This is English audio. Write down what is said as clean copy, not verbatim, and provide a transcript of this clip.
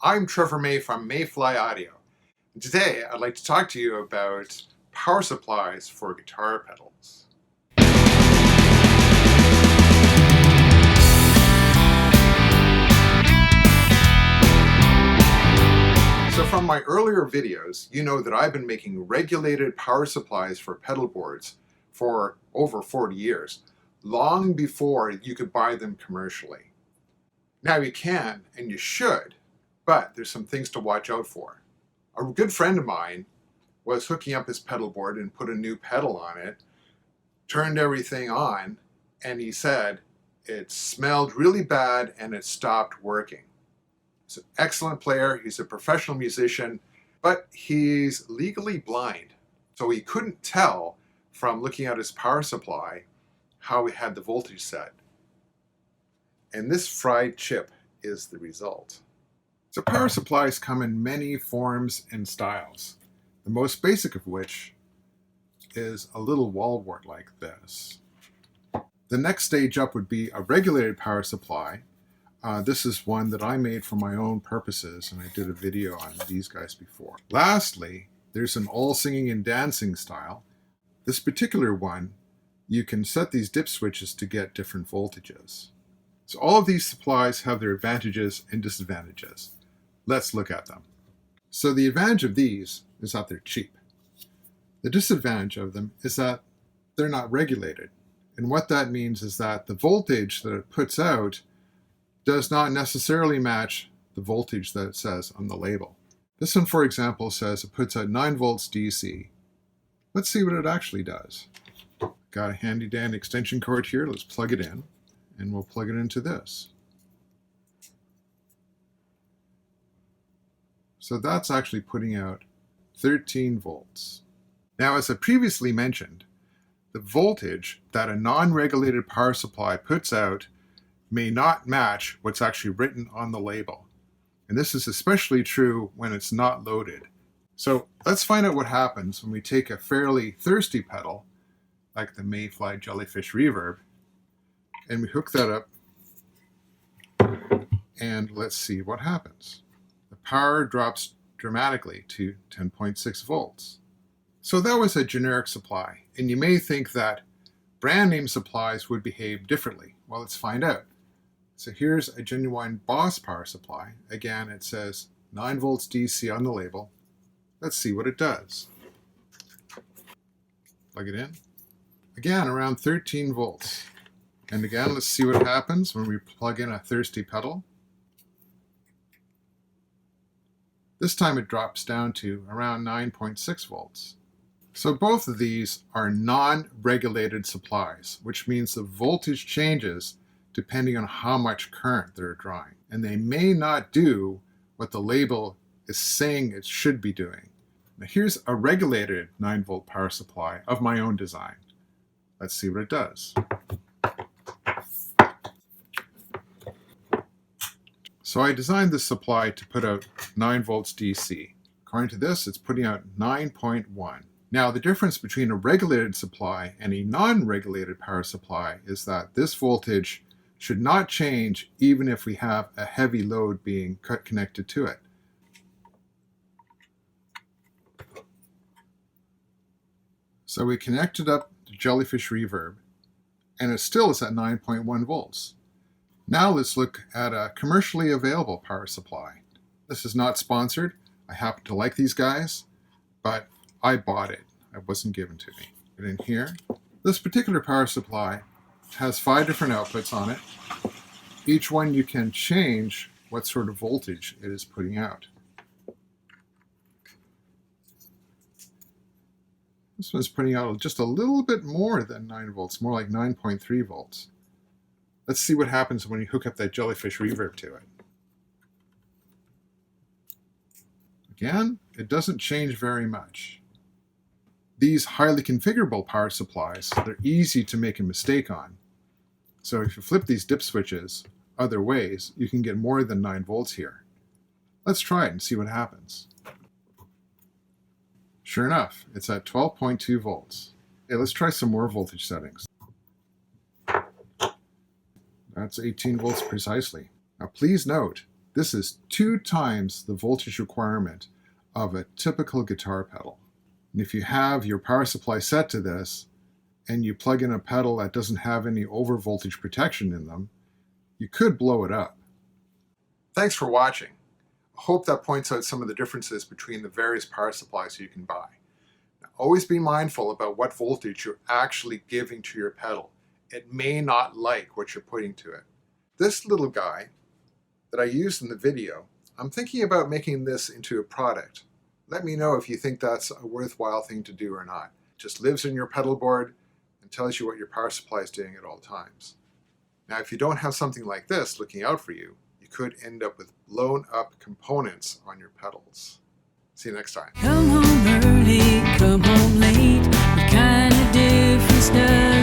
I'm Trevor May from Mayfly Audio. And today I'd like to talk to you about power supplies for guitar pedals. So from my earlier videos, you know that I've been making regulated power supplies for pedal boards for over 40 years, long before you could buy them commercially. Now you can, and you should, but there's some things to watch out for. A good friend of mine was hooking up his pedal board and put a new pedal on it, turned everything on, and he said it smelled really bad and it stopped working. He's an excellent player, he's a professional musician, but he's legally blind. So he couldn't tell from looking at his power supply how he had the voltage set. And this fried chip is the result. So power supplies come in many forms and styles, the most basic of which is a little wall wart like this. The next stage up would be a regulated power supply. This is one that I made for my own purposes, and I did a video on these guys before. Lastly, there's an all singing and dancing style. This particular one, you can set these dip switches to get different voltages. So all of these supplies have their advantages and disadvantages. Let's look at them. So the advantage of these is that they're cheap. The disadvantage of them is that they're not regulated. And what that means is that the voltage that it puts out does not necessarily match the voltage that it says on the label. This one, for example, says it puts out 9 volts DC. Let's see what it actually does. Got a handy dandy extension cord here. Let's plug it in, and we'll plug it into this. So that's actually putting out 13 volts. Now, as I previously mentioned, the voltage that a non-regulated power supply puts out may not match what's actually written on the label. And this is especially true when it's not loaded. So let's find out what happens when we take a fairly thirsty pedal, like the Mayfly Jellyfish Reverb, and we hook that up, and let's see what happens. The power drops dramatically to 10.6 volts. So that was a generic supply, and you may think that brand name supplies would behave differently. Well, let's find out. So here's a genuine Boss power supply. Again, it says 9 volts DC on the label. Let's see what it does. Plug it in. Again, around 13 volts. And again, let's see what happens when we plug in a thirsty pedal. This time it drops down to around 9.6 volts. So both of these are non-regulated supplies, which means the voltage changes depending on how much current they're drawing. And they may not do what the label is saying it should be doing. Now here's a regulated 9 volt power supply of my own design. Let's see what it does. So I designed this supply to put out 9 volts DC. According to this, it's putting out 9.1. Now the difference between a regulated supply and a non-regulated power supply is that this voltage should not change even if we have a heavy load being connected to it. So we connected up the Jellyfish Reverb, and it still is at 9.1 volts. Now let's look at a commercially available power supply. This is not sponsored. I happen to like these guys, but I bought it. It wasn't given to me. But in here, this particular power supply has 5 different outputs on it. Each one you can change what sort of voltage it is putting out. This one's putting out just a little bit more than 9 volts, more like 9.3 volts. Let's see what happens when you hook up that Jellyfish Reverb to it. Again, it doesn't change very much. These highly configurable power supplies, they're easy to make a mistake on. So if you flip these dip switches other ways, you can get more than 9 volts here. Let's try it and see what happens. Sure enough, it's at 12.2 volts. Okay, let's try some more voltage settings. That's 18 volts precisely. Now please note This is 2 times the voltage requirement of a typical guitar pedal. And if you have your power supply set to this, and you plug in a pedal that doesn't have any overvoltage protection in them, you could blow it up. Thanks for watching. I hope that points out some of the differences between the various power supplies you can buy. Now, always be mindful about what voltage you're actually giving to your pedal. It may not like what you're putting to it. This little guy that I used in the video, I'm thinking about making this into a product. Let me know if you think that's a worthwhile thing to do or not. It just lives in your pedal board and tells you what your power supply is doing at all times. Now, if you don't have something like this looking out for you, you could end up with blown up components on your pedals. See you next time. Come home early, come home late, what kind of difference does